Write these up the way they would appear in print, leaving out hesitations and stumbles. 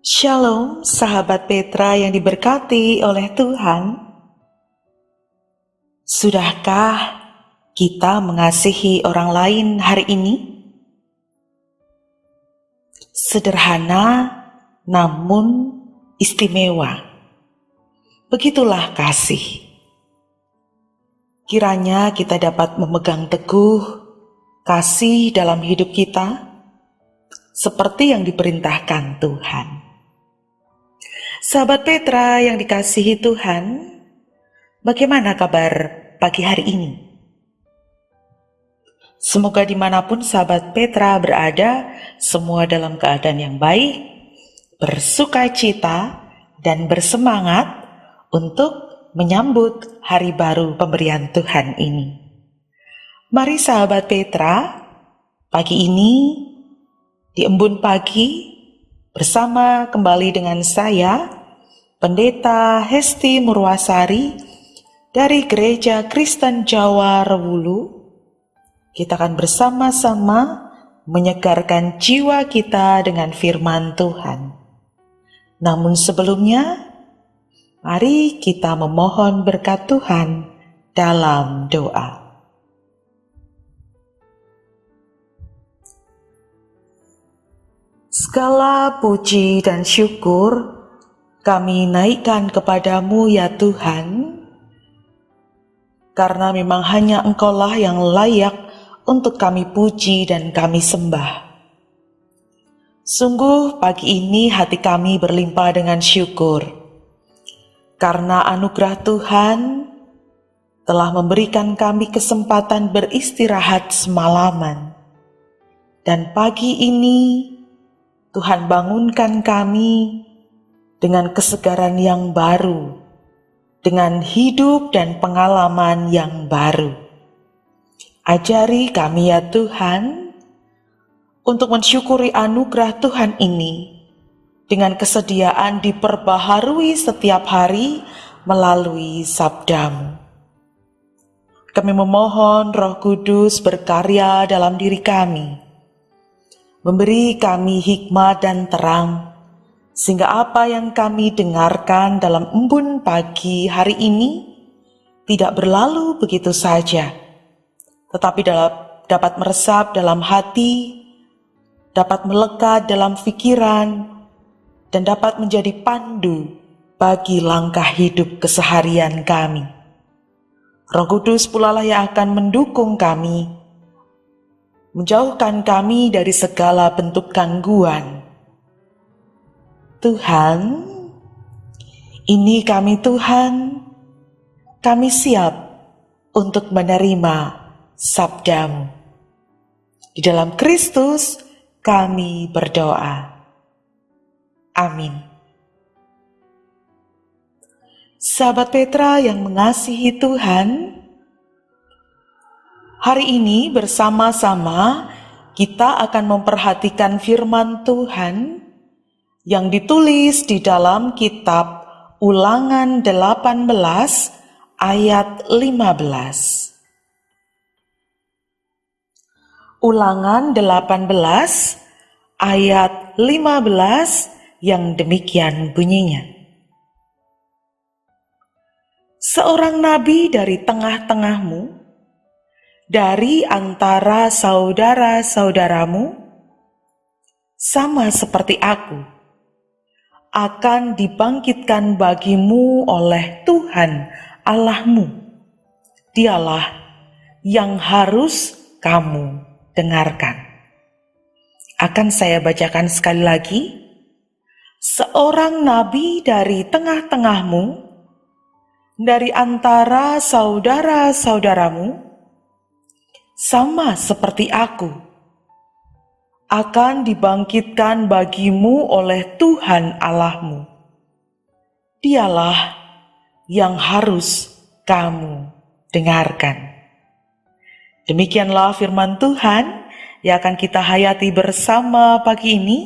Shalom, sahabat Petra yang diberkati oleh Tuhan. Sudahkah kita mengasihi orang lain hari ini? Sederhana namun istimewa. Begitulah kasih. Kiranya kita dapat memegang teguh kasih dalam hidup kita seperti yang diperintahkan Tuhan. Sahabat Petra yang dikasihi Tuhan, bagaimana kabar pagi hari ini? Semoga dimanapun sahabat Petra berada, semua dalam keadaan yang baik, bersukacita, dan bersemangat untuk menyambut hari baru pemberian Tuhan ini. Mari sahabat Petra, pagi ini di embun pagi bersama kembali dengan saya, Pendeta Hesti Murwasari dari Gereja Kristen Jawa Rewulu. Kita akan bersama-sama menyegarkan jiwa kita dengan firman Tuhan. Namun sebelumnya, mari kita memohon berkat Tuhan dalam doa. Segala puji dan syukur kami naikkan kepadamu ya Tuhan, karena memang hanya Engkaulah yang layak untuk kami puji dan kami sembah. Sungguh pagi ini hati kami berlimpah dengan syukur, karena anugerah Tuhan telah memberikan kami kesempatan beristirahat semalaman. Dan pagi ini Tuhan bangunkan kami dengan kesegaran yang baru, dengan hidup dan pengalaman yang baru. Ajari kami ya Tuhan, untuk mensyukuri anugerah Tuhan ini, dengan kesediaan diperbaharui setiap hari melalui sabda-Mu. Kami memohon Roh Kudus berkarya dalam diri kami, memberi kami hikmat dan terang, sehingga apa yang kami dengarkan dalam embun pagi hari ini tidak berlalu begitu saja, tetapi dapat meresap dalam hati, dapat melekat dalam pikiran, dan dapat menjadi pandu bagi langkah hidup keseharian kami. Roh Kudus pula lah yang akan mendukung kami, menjauhkan kami dari segala bentuk gangguan. Tuhan, ini kami Tuhan, kami siap untuk menerima sabda-Mu. Di dalam Kristus kami berdoa. Amin. Sahabat Petra yang mengasihi Tuhan, hari ini bersama-sama kita akan memperhatikan firman Tuhan yang ditulis di dalam kitab Ulangan 18 ayat 15. Ulangan 18 ayat 15 yang demikian bunyinya. Seorang nabi dari tengah-tengahmu, dari antara saudara-saudaramu, sama seperti aku, akan dibangkitkan bagimu oleh Tuhan Allahmu. Dialah yang harus kamu dengarkan. Akan saya bacakan sekali lagi. Seorang nabi dari tengah-tengahmu, dari antara saudara-saudaramu, sama seperti aku, akan dibangkitkan bagimu oleh Tuhan Allahmu. Dialah yang harus kamu dengarkan. Demikianlah firman Tuhan yang akan kita hayati bersama pagi ini.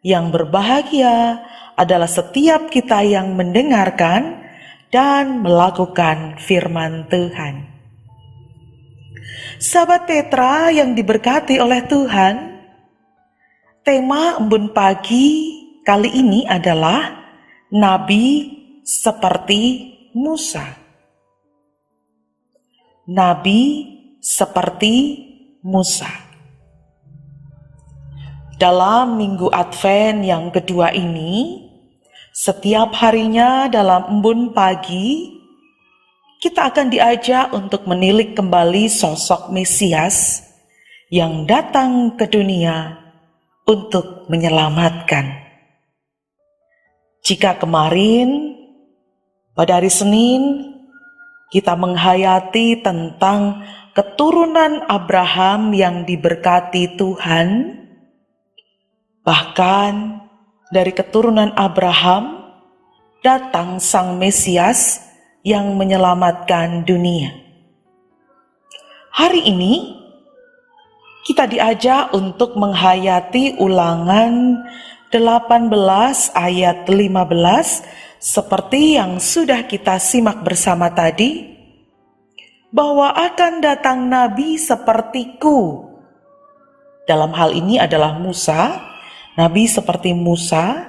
Yang berbahagia adalah setiap kita yang mendengarkan dan melakukan firman Tuhan. Sahabat Petra yang diberkati oleh Tuhan, tema embun pagi kali ini adalah nabi seperti Musa. Nabi seperti Musa. Dalam Minggu Advent yang kedua ini, setiap harinya dalam embun pagi, kita akan diajak untuk menilik kembali sosok Mesias yang datang ke dunia untuk menyelamatkan. Jika kemarin pada hari Senin kita menghayati tentang keturunan Abraham yang diberkati Tuhan, bahkan dari keturunan Abraham datang Sang Mesias yang menyelamatkan dunia. Hari ini kita diajak untuk menghayati Ulangan 18 ayat 15 seperti yang sudah kita simak bersama tadi, bahwa akan datang nabi sepertiku. Dalam hal ini adalah Musa, nabi seperti Musa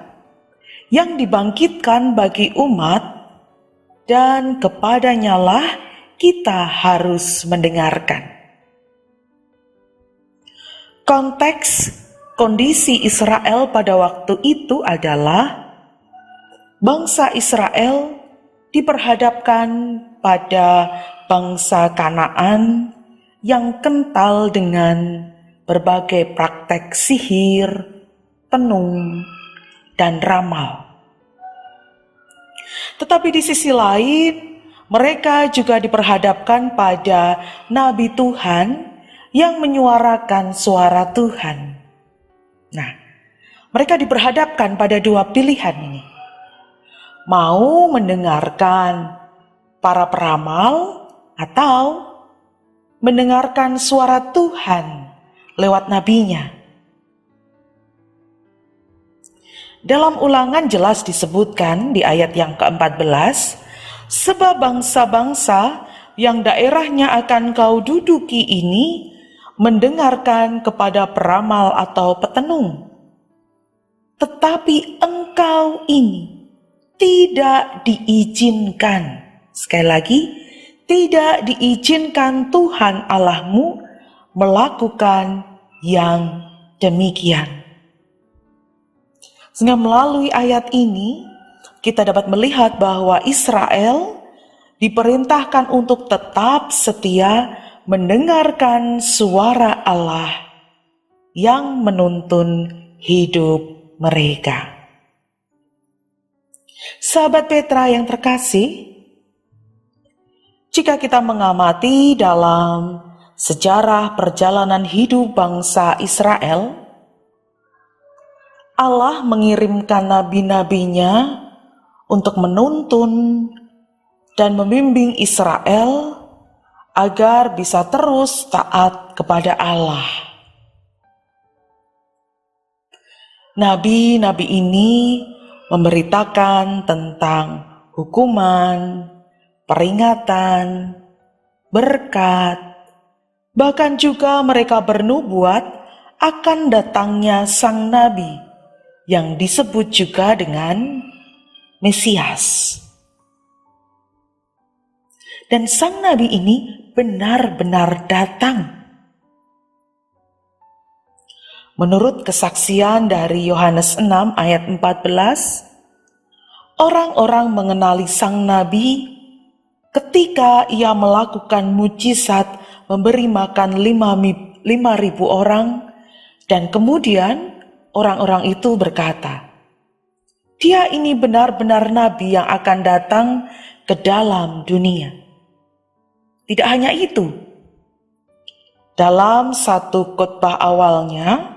yang dibangkitkan bagi umat, dan kepadanya lah kita harus mendengarkan. Konteks kondisi Israel pada waktu itu adalah bangsa Israel diperhadapkan pada bangsa Kanaan yang kental dengan berbagai praktek sihir, tenung, dan ramal. Tetapi di sisi lain, mereka juga diperhadapkan pada nabi Tuhan yang menyuarakan suara Tuhan. Nah, mereka diperhadapkan pada dua pilihan ini. Mau mendengarkan para peramal atau mendengarkan suara Tuhan lewat nabinya. Dalam Ulangan jelas disebutkan di ayat yang ke-14, sebab bangsa-bangsa yang daerahnya akan kau duduki ini mendengarkan kepada peramal atau petenung. Tetapi engkau ini tidak diizinkan. Sekali lagi, tidak diizinkan Tuhan Allahmu melakukan yang demikian. Sehingga melalui ayat ini, kita dapat melihat bahwa Israel diperintahkan untuk tetap setia mendengarkan suara Allah yang menuntun hidup mereka. Sahabat Petra yang terkasih, jika kita mengamati dalam sejarah perjalanan hidup bangsa Israel, Allah mengirimkan nabi-nabinya untuk menuntun dan membimbing Israel agar bisa terus taat kepada Allah. Nabi-nabi ini memberitakan tentang hukuman, peringatan, berkat, bahkan juga mereka bernubuat akan datangnya sang nabi yang disebut juga dengan Mesias. Dan sang nabi ini benar-benar datang. Menurut kesaksian dari Yohanes 6 ayat 14, orang-orang mengenali sang nabi ketika ia melakukan mujizat memberi makan 5.000 orang, dan kemudian orang-orang itu berkata, dia ini benar-benar nabi yang akan datang ke dalam dunia. Tidak hanya itu, dalam satu khotbah awalnya,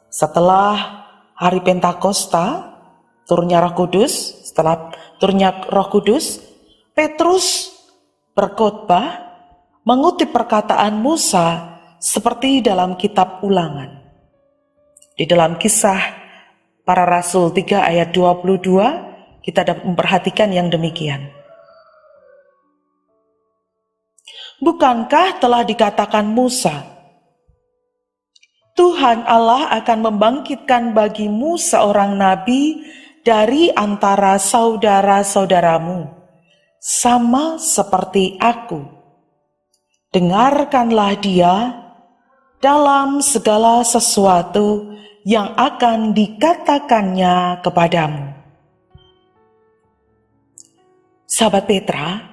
setelah hari Pentakosta, turunnya Roh Kudus, setelah turunnya Roh Kudus, Petrus berkhotbah mengutip perkataan Musa seperti dalam kitab Ulangan. Di dalam Kisah Para Rasul 3 ayat 22, kita dapat memperhatikan yang demikian. Bukankah telah dikatakan Musa, Tuhan Allah akan membangkitkan bagimu seorang nabi dari antara saudara-saudaramu, sama seperti aku. Dengarkanlah dia dalam segala sesuatu yang akan dikatakannya kepadamu. Sahabat Petra,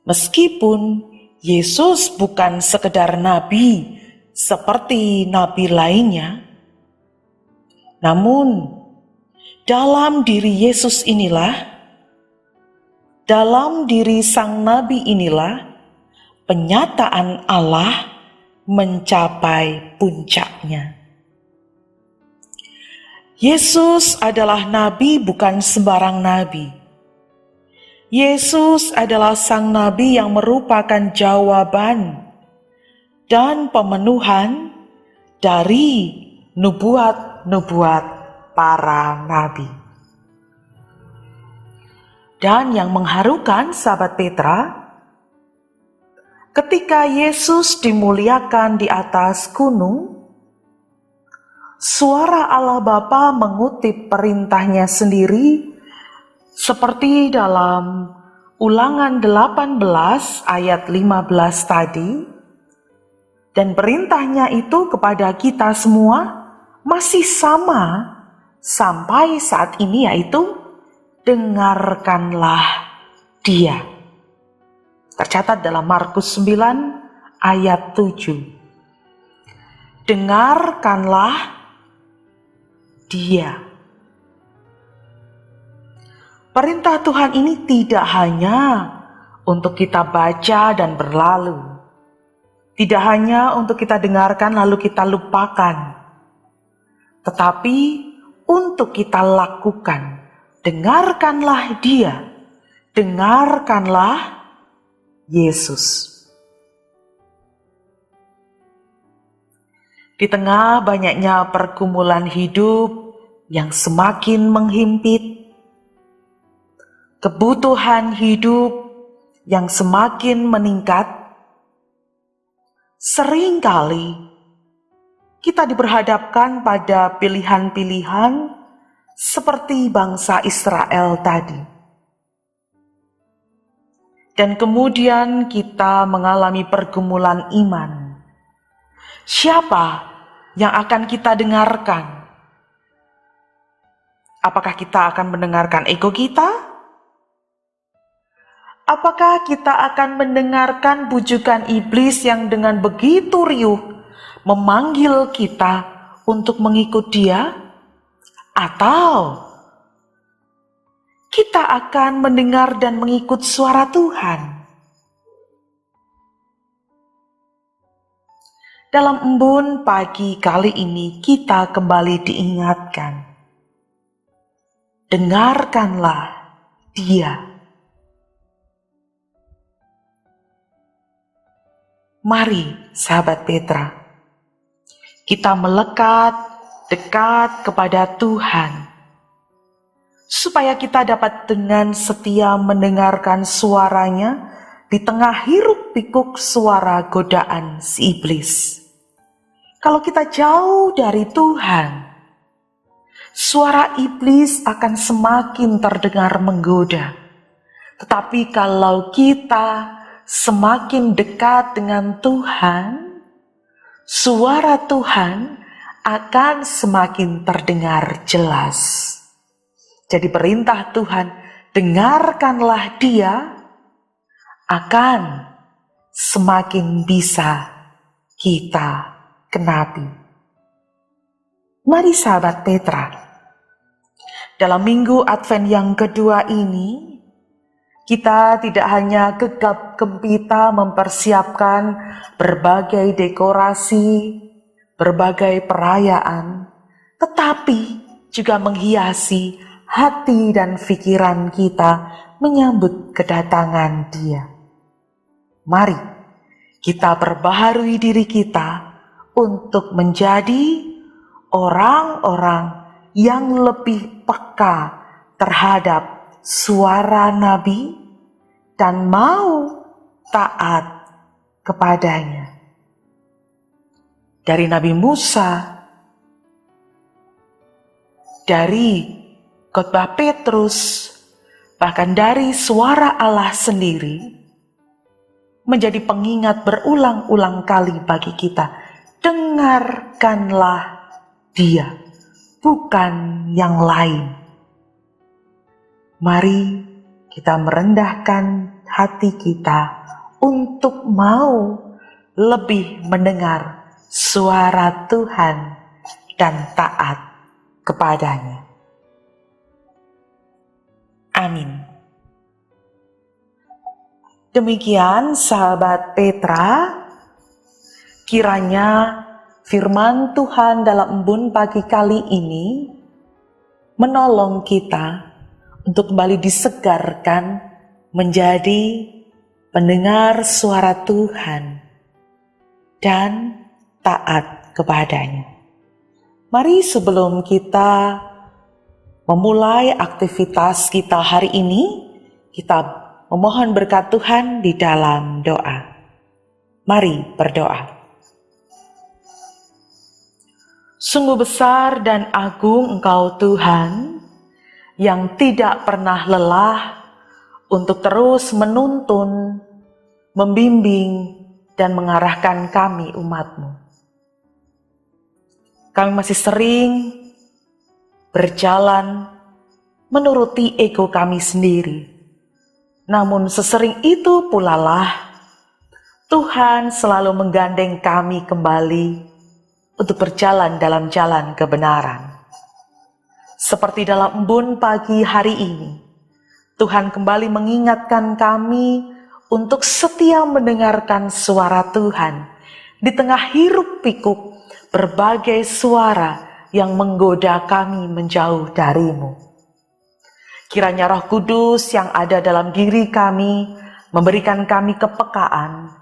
meskipun Yesus bukan sekedar nabi seperti nabi lainnya, namun dalam diri Yesus inilah, dalam diri sang nabi inilah, penyataan Allah mencapai puncaknya. Yesus adalah nabi, bukan sembarang nabi. Yesus adalah sang nabi yang merupakan jawaban dan pemenuhan dari nubuat-nubuat para nabi. Dan yang mengharukan, sahabat Petra, ketika Yesus dimuliakan di atas gunung, suara Allah Bapa mengutip perintahnya sendiri seperti dalam Ulangan 18 ayat 15 tadi, dan perintahnya itu kepada kita semua masih sama sampai saat ini, yaitu dengarkanlah dia. Tercatat dalam Markus 9 ayat 7. Dengarkanlah dia. Perintah Tuhan ini tidak hanya untuk kita baca dan berlalu, tidak hanya untuk kita dengarkan lalu kita lupakan, tetapi untuk kita lakukan. Dengarkanlah dia, dengarkanlah Yesus. Di tengah banyaknya pergumulan hidup yang semakin menghimpit, kebutuhan hidup yang semakin meningkat, seringkali kita diperhadapkan pada pilihan-pilihan seperti bangsa Israel tadi. Dan kemudian kita mengalami pergumulan iman. Siapa yang akan kita dengarkan? Apakah kita akan mendengarkan ego kita? Apakah kita akan mendengarkan bujukan iblis yang dengan begitu riuh memanggil kita untuk mengikut dia? Atau kita akan mendengar dan mengikut suara Tuhan? Dalam embun pagi kali ini kita kembali diingatkan. Dengarkanlah dia. Mari, sahabat Petra, kita melekat dekat kepada Tuhan, supaya kita dapat dengan setia mendengarkan suaranya di tengah hiruk-pikuk suara godaan si iblis. Kalau kita jauh dari Tuhan, suara iblis akan semakin terdengar menggoda. Tetapi kalau kita semakin dekat dengan Tuhan, suara Tuhan akan semakin terdengar jelas. Jadi perintah Tuhan, dengarkanlah dia, akan semakin bisa kita genapi. Mari sahabat Petra, dalam minggu Advent yang kedua ini, kita tidak hanya gegap gempita mempersiapkan berbagai dekorasi, berbagai perayaan, tetapi juga menghiasi hati dan pikiran kita menyambut kedatangan Dia. Mari kita perbaharui diri kita untuk menjadi orang-orang yang lebih peka terhadap suara Nabi dan mau taat kepadanya. dari Nabi Musa, dari khotbah Petrus, bahkan dari suara Allah sendiri, menjadi pengingat berulang-ulang kali bagi kita. Dengarkanlah Dia, bukan yang lain. Mari kita merendahkan hati kita untuk mau lebih mendengar suara Tuhan dan taat kepadanya. Amin. Demikian sahabat Petra, kiranya firman Tuhan dalam embun pagi kali ini menolong kita untuk kembali disegarkan menjadi pendengar suara Tuhan dan taat kepadanya. Mari sebelum kita memulai aktivitas kita hari ini, kita memohon berkat Tuhan di dalam doa. Mari berdoa. Sungguh besar dan agung Engkau Tuhan, yang tidak pernah lelah untuk terus menuntun, membimbing, dan mengarahkan kami umat-Mu. Kami masih sering berjalan menuruti ego kami sendiri. Namun sesering itu pula lah Tuhan selalu menggandeng kami kembali untuk berjalan dalam jalan kebenaran. Seperti dalam embun pagi hari ini, Tuhan kembali mengingatkan kami untuk setia mendengarkan suara Tuhan di tengah hiruk pikuk berbagai suara yang menggoda kami menjauh dari-Mu. Kiranya Roh Kudus yang ada dalam diri kami memberikan kami kepekaan,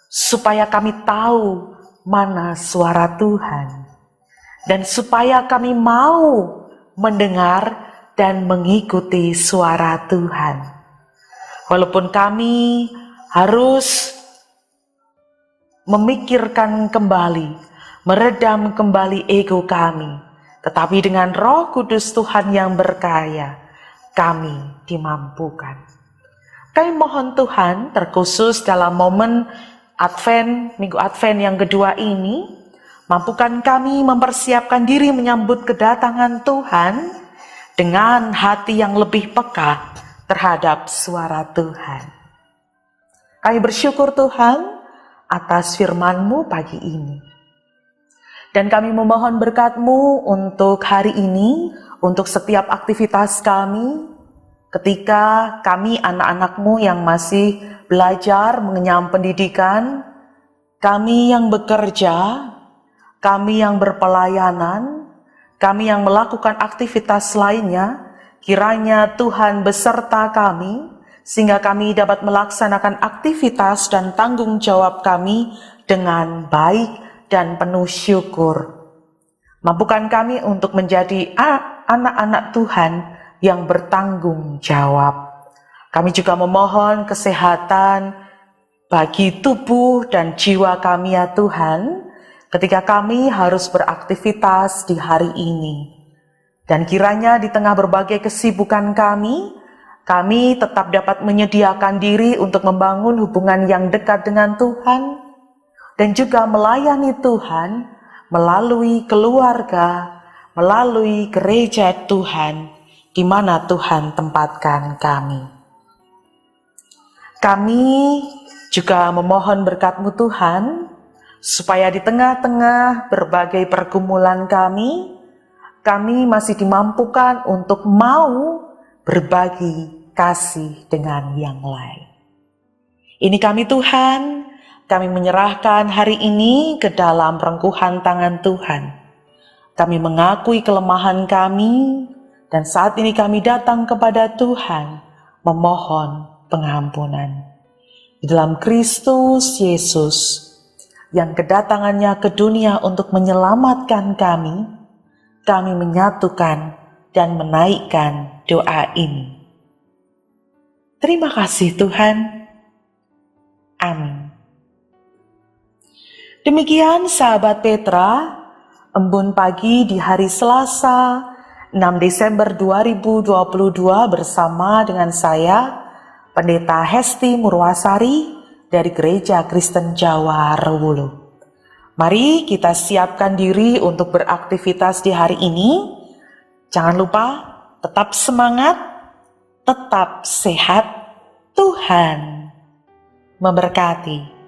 supaya kami tahu mana suara Tuhan, dan supaya kami mau mendengar dan mengikuti suara Tuhan. Walaupun kami harus memikirkan kembali, meredam kembali ego kami, tetapi dengan Roh Kudus Tuhan yang berkarya, kami dimampukan. Kami mohon Tuhan, terkhusus dalam momen Advent, Minggu Advent yang kedua ini, mampukan kami mempersiapkan diri menyambut kedatangan Tuhan dengan hati yang lebih peka terhadap suara Tuhan. Kami bersyukur Tuhan atas firman-Mu pagi ini. Dan kami memohon berkat-Mu untuk hari ini, untuk setiap aktivitas kami, ketika kami anak-anak-Mu yang masih belajar mengenyam pendidikan, kami yang bekerja, kami yang berpelayanan, kami yang melakukan aktivitas lainnya, kiranya Tuhan beserta kami, sehingga kami dapat melaksanakan aktivitas dan tanggung jawab kami dengan baik dan penuh syukur. Mampukan kami untuk menjadi anak-anak Tuhan yang bertanggung jawab. Kami juga memohon kesehatan bagi tubuh dan jiwa kami ya Tuhan, ketika kami harus beraktivitas di hari ini. Dan kiranya di tengah berbagai kesibukan kami tetap dapat menyediakan diri untuk membangun hubungan yang dekat dengan Tuhan, dan juga melayani Tuhan melalui keluarga, melalui gereja Tuhan, di mana Tuhan tempatkan kami. Kami juga memohon berkat-Mu Tuhan, supaya di tengah-tengah berbagai pergumulan kami masih dimampukan untuk mau berbagi kasih dengan yang lain. Ini kami Tuhan, kami menyerahkan hari ini ke dalam rengkuhan tangan Tuhan. Kami mengakui kelemahan kami, dan saat ini kami datang kepada Tuhan memohon pengampunan. Di dalam Kristus Yesus, yang kedatangannya ke dunia untuk menyelamatkan kami menyatukan dan menaikkan doa ini. Terima kasih Tuhan. Amin. Demikian sahabat Petra, Embun Pagi di hari Selasa 6 Desember 2022 bersama dengan saya, Pendeta Hesti Murwasari dari Gereja Kristen Jawa Rewulu. Mari kita siapkan diri untuk beraktivitas di hari ini. Jangan lupa tetap semangat, tetap sehat, Tuhan memberkati.